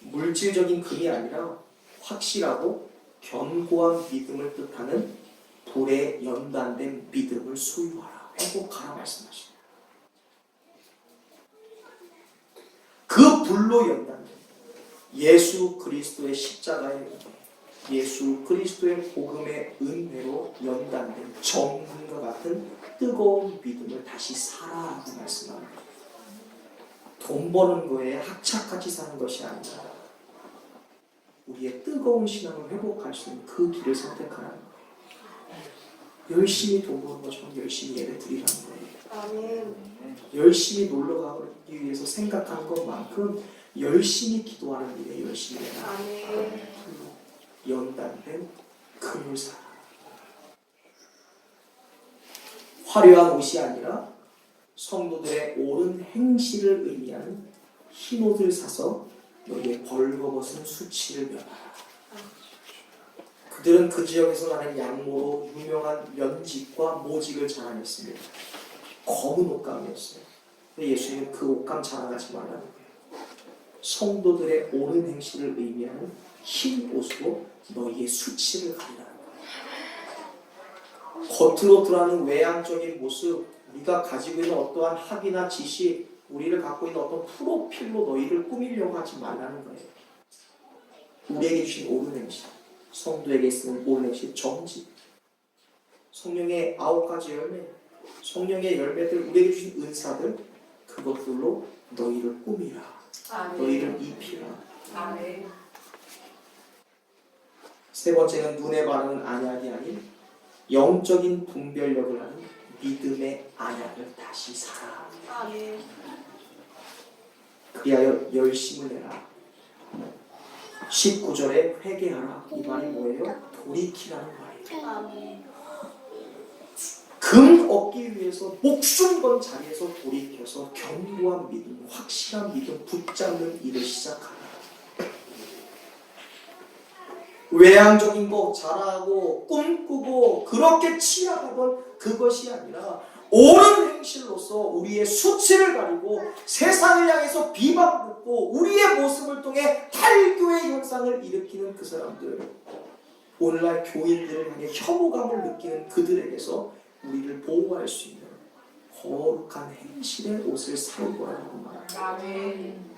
물질적인 금이 아니라 확실하고 견고한 믿음을 뜻하는 불에 연단된 믿음을 소유하라. 회복하라 말씀하십니다. 그 불로 연단된 예수 그리스도의 십자가의 은혜, 예수 그리스도의 복음의 은혜로 연단된 정금과 같은 뜨거운 믿음을 다시 사라라고 말씀합니다. 돈 버는 거에 학착같이 사는 것이 아니라 우리의 뜨거운 신앙을 회복할 수 있는 그 길을 선택하라는 거예요. 열심히 돈 버는 것처럼 열심히 예배 드리라는 거예요. 열심히 놀러 가기 위해서 생각하는 것만큼 열심히 기도하는 일에 열심히 해라. 연단된 금을 사라. 화려한 옷이 아니라 성도들의 옳은 행실을 의미하는 흰 옷을 사서 너희의 벌거벗은 수치를 면하라. 그들은 그 지역에서 나는 양모로 유명한 면직과 모직을 자랑했습니다. 검은 옷감이었어요. 근데 예수님은 그 옷감 자랑하지 말라는 거예요. 성도들의 옳은 행실을 의미하는 흰 옷으로 너희의 수치를 가리라는 거예요. 겉으로 드러나는 외향적인 모습, 우리가 가지고 있는 어떠한 학위나 지식, 우리를 갖고 있는 어떤 프로필로 너희를 꾸미려고 하지 말라는 거예요. 우리에게 주신 옳은 행실, 성도에게 쓰는 옳은 행실, 정직, 성령의 9가지 열매, 성령의 열매들, 우리에게 주신 은사들, 그것들로 너희를 꾸미라. 너희를 입히라. 세 번째는 눈에 바르는 안약이 아닌 영적인 분별력을 하는 믿음의 안약을 다시 사라. 그리하여 열심을 내라. 19절에 회개하라. 이 말이 뭐예요? 돌이키라는 말이에요. 금 얻기 위해서 목숨 건 자리에서 돌이켜서 견고한 믿음, 확실한 믿음 붙잡는 일을 시작하라. 외향적인 거 자랑하고 꿈꾸고 그렇게 취약하던 그것이 아니라 옳은 행실로서 우리의 수치를 가리고 세상을 향해서 비방받고 우리의 모습을 통해 탈교의 현상을 일으키는 그 사람들, 오늘날 교인들을 향해 혐오감을 느끼는 그들에게서 우리를 보호할 수 있는 거룩한 행실의 옷을 사입으라고 말합니다. 아멘.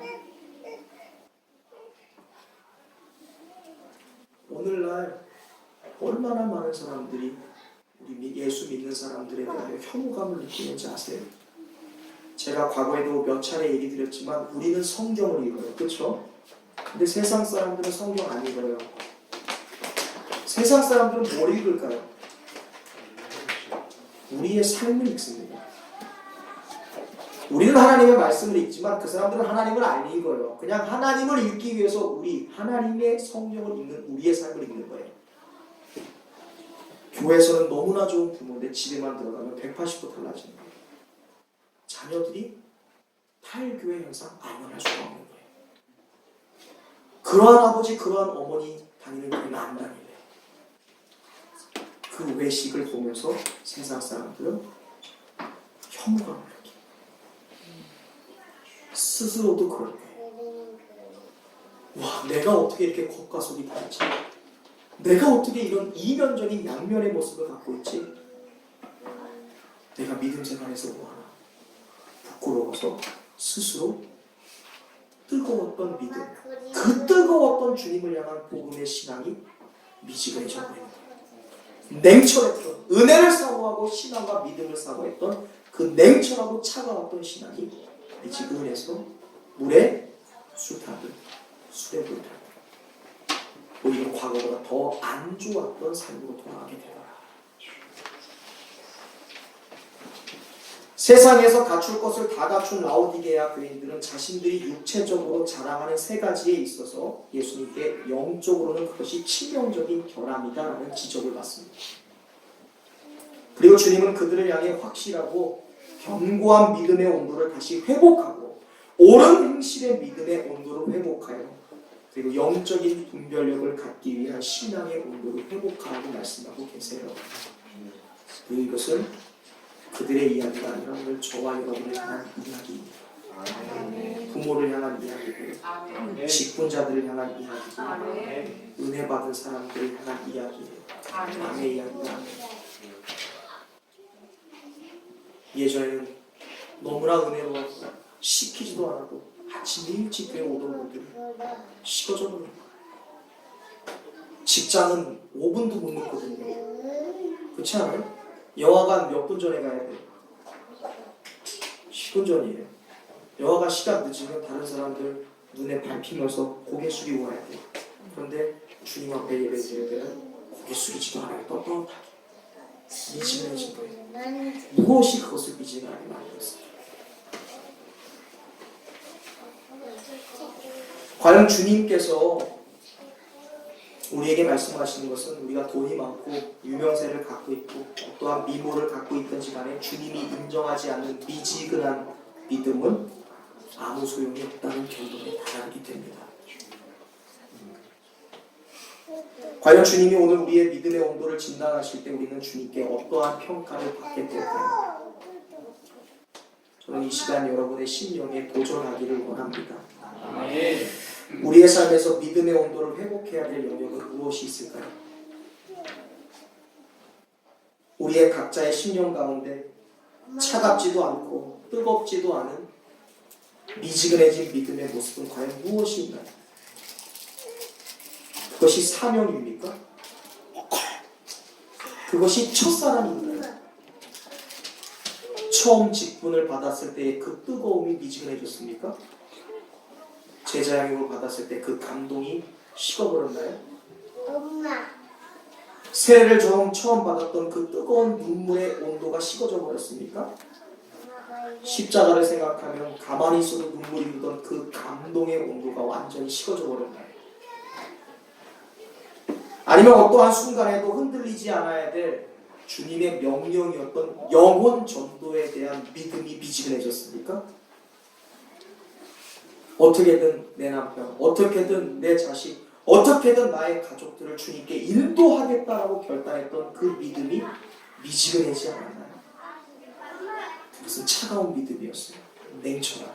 오늘날 얼마나 많은 사람들이 우리 예수 믿는 사람들에 대하여 혐오감을 느끼는지 아세요? 제가 과거에도 몇 차례 얘기 드렸지만 우리는 성경을 읽어요. 그렇죠? 근데 세상 사람들은 성경 안 읽어요. 세상 사람들은 뭘 읽을까요? 우리의 삶을 읽습니다. 우리는 하나님의 말씀을 읽지만 그 사람들은 하나님을 안 읽어요. 그냥 하나님을 읽기 위해서 우리 하나님의 성경을 읽는 우리의 삶을 읽는 거예요. 교회에서는 너무나 좋은 부모인데 집에만 들어가면 180도 달라지는 거예요. 자녀들이 탈교회 현상 알만할 수가 없는 거예요. 그러한 아버지, 그러한 어머니 다니는 교회는 안 다니래요. 그 외식을 보면서 세상 사람들은 혐오감을 느껴요. 스스로도 그럴 거예요. 와, 내가 어떻게 이렇게 겉과 속이 다르지? 내가 어떻게 이런 이면적인 양면의 모습을 갖고 있지? 내가 믿음 생활에서 뭐하나? 부끄러워서 스스로 뜨거웠던 믿음, 그 뜨거웠던 주님을 향한 복음의 신앙이 미지근해져 버립니다. 냉철했던, 은혜를 사모하고 신앙과 믿음을 사모했던 그 냉철하고 차가웠던 신앙이 미지근해서 물에 sul타듯 술에 불타듯 오히려 과거보다 더 안 좋았던 삶으로 돌아가게 되더라. 세상에서 갖출 것을 다 갖춘 라오디게아 교인들은 자신들이 육체적으로 자랑하는 세 가지에 있어서 예수님께 영적으로는 그것이 치명적인 결함이다라는 지적을 받습니다. 그리고 주님은 그들을 향해 확실하고 견고한 믿음의 온도를 다시 회복하고 옳은 행실의 믿음의 온도를 회복하여 그리고 영적인 분별력을 갖기 위한 신앙의 온도를 회복하라고 말씀하고 계세요. 그리고 이것은 그들의 이야기가 아니라 오늘 저와 여러분을 향한 이야기입니다. 부모를 향한 이야기고 직분자들을 향한 이야기고 은혜 받은 사람들을 향한 이야기예요. 남의 이야기가 아니에요. 예전에는 너무나 은혜로워서 시키지도 않아도 아침 일찍 교회 오던 분들이 식어져 버려요. 직장은 5분도 못 늦거든요. 그렇지 않아요? 영화관 몇 분 전에 가야 돼요? 10분 전이에요. 영화관 시간 늦으면 다른 사람들 눈에 밟히면서 고개 숙이고 와야 돼요. 그런데 주님 앞에 예배 드릴 때는 고개 숙이지도 않아요. 떳떳하게 미지근해진 거예요. 무엇이 그것을 미지근하게 만들었어요? 과연 주님께서 우리에게 말씀하시는 것은 우리가 돈이 많고 유명세를 갖고 있고 또한 미모를 갖고 있든지 간에 주님이 인정하지 않는 미지근한 믿음은 아무 소용이 없다는 결론에 다다르게 됩니다. 과연 주님이 오늘 우리의 믿음의 온도를 진단하실 때 우리는 주님께 어떠한 평가를 받게 될까요? 저는 이 시간 여러분의 심령에 도전하기를 원합니다. 우리의 삶에서 믿음의 온도를 회복해야 될 영역은 무엇이 있을까요? 우리의 각자의 심령 가운데 차갑지도 않고 뜨겁지도 않은 미지근해진 믿음의 모습은 과연 무엇이 있나요? 그것이 사명입니까? 그것이 첫사랑인가요? 처음 직분을 받았을 때의 그 뜨거움이 미지근해졌습니까? 제자 양육을 받았을 때 그 감동이 식어버렸나요? 세례를 처음 받았던 그 뜨거운 눈물의 온도가 식어져 버렸습니까? 십자가를 생각하면 가만히 있어도 눈물이 흐르던 그 감동의 온도가 완전히 식어져 버렸나요? 아니면 어떠한 순간에도 흔들리지 않아야 될 주님의 명령이었던 영혼 전도에 대한 믿음이 미지근해졌습니까? 어떻게든 내 남편, 어떻게든 내 자식, 어떻게든 나의 가족들을 주님께 인도하겠다라고 결단했던 그 믿음이 미지근하지 않았나요? 그것은 차가운 믿음이었어요. 냉철한.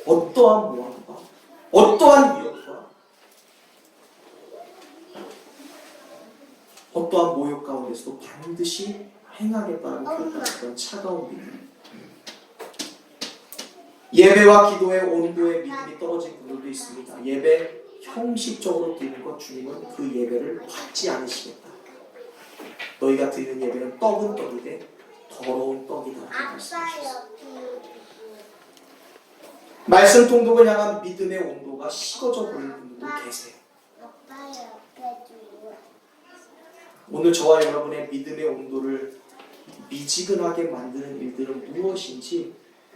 어떠한 모함과 어떠한 위협과 어떠한 모욕 가운데서도 반드시 행하겠다고 결단했던 차가운 믿음. 예배와 기도의 온도에 믿음이 떨어진 분들도 있습니다. 예배 형식적으로 드리는 것, 주님은 그 예배를 받지 않으시겠다. 너희가 드리는 예배는 떡은 떡이되 더러운 떡이다. 말씀하셨습니다. 말씀 통독을 향한 믿음의 온도가 식어져 버리는 분들도 계세요. 오늘 저와 여러분의 믿음의 온도를 미지근하게 만드는 일들은 무엇인지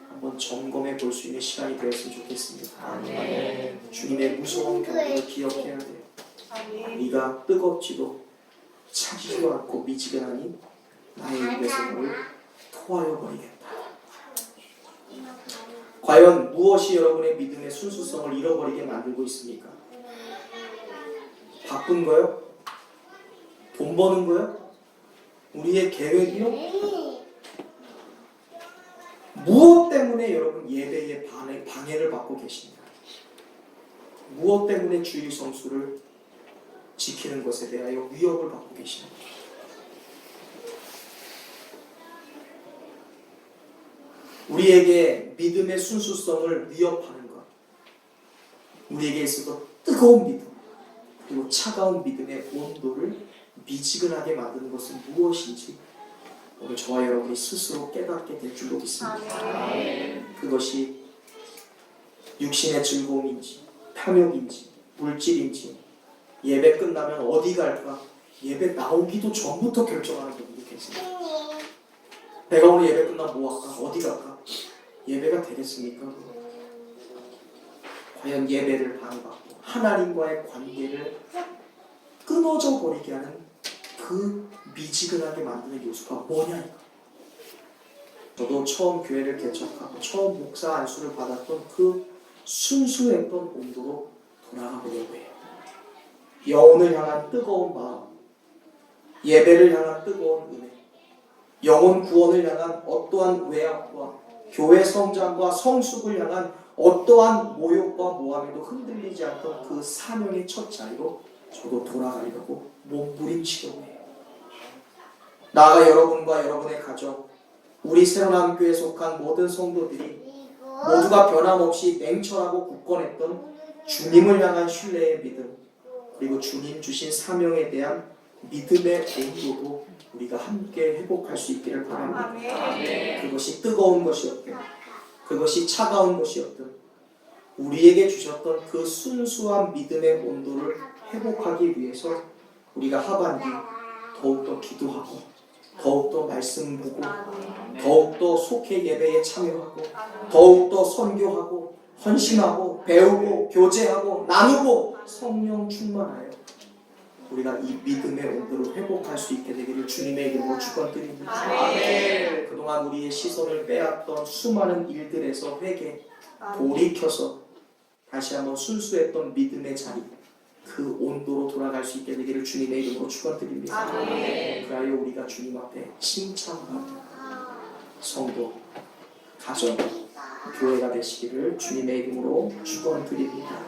한번 점검해 볼 수 있는 시간이 되었으면 좋겠습니다. 아멘. 주님의 무서운 경고를 기억해야 돼요. 네가 뜨겁지도 차지도 않고 미지근하니 나의 입에서 너를 토하여 버리겠다. 과연 무엇이 여러분의 믿음의 순수성을 잃어버리게 만들고 있습니까? 바쁜 거요? 돈 버는 거요? 우리의 계획이요? 무엇 때문에 여러분 예배에 방해를 받고 계십니까? 무엇 때문에 주일 성수를 지키는 것에 대하여 위협을 받고 계십니까? 우리에게 믿음의 순수성을 위협하는 것, 우리에게 있어서 뜨거운 믿음, 그리고 차가운 믿음의 온도를 미지근하게 만드는 것은 무엇인지 오늘 저와 여러분이 스스로 깨닫게 될 줄로 믿습니다. 그것이 육신의 즐거움인지 탐욕인지 물질인지 예배 끝나면 어디 갈까? 예배 나오기도 전부터 결정하는 분들도 계십니다. 내가 오늘 예배 끝나면 뭐 할까? 어디 갈까? 예배가 되겠습니까? 과연 예배를 방해받고 하나님과의 관계를 끊어져 버리게 하는 그 미지근하게 만드는 요소가 뭐냐? 저도 처음 교회를 개척하고 처음 목사 안수를 받았던 그 순수했던 온도로 돌아가 보려고 해요. 영혼을 향한 뜨거운 마음, 예배를 향한 뜨거운 은혜, 영혼 구원을 향한 어떠한 외압과 교회 성장과 성숙을 향한 어떠한 모욕과 모함에도 흔들리지 않던 그 사명의 첫 자리로 저도 돌아가려고 몸부림치려고 해요. 나아가 여러분과 여러분의 가정, 우리 새로운 교회에 속한 모든 성도들이 모두가 변함없이 냉철하고 굳건했던 주님을 향한 신뢰의 믿음, 그리고 주님 주신 사명에 대한 믿음의 온도도 우리가 함께 회복할 수 있기를 바랍니다. 그것이 뜨거운 것이었든 그것이 차가운 것이었든 우리에게 주셨던 그 순수한 믿음의 온도를 회복하기 위해서 우리가 하반기 더욱더 기도하고 더욱더 말씀 보고 더욱더 속해 예배에 참여하고 더욱더 선교하고 헌신하고 배우고 교제하고 나누고 성령 충만하여 우리가 이 믿음의 온도를 회복할 수 있게 되기를 주님의 이름으로 축원드립니다. 그동안 우리의 시선을 빼앗던 수많은 일들에서 회개, 돌이켜서 다시 한번 순수했던 믿음의 자리, 그 온도로 돌아갈 수 있게 되기를 주님의 이름으로 축원드립니다. 그리하여 우리가 주님 앞에 칭찬받는 성도, 가정, 교회가 되시기를 주님의 이름으로 축원드립니다.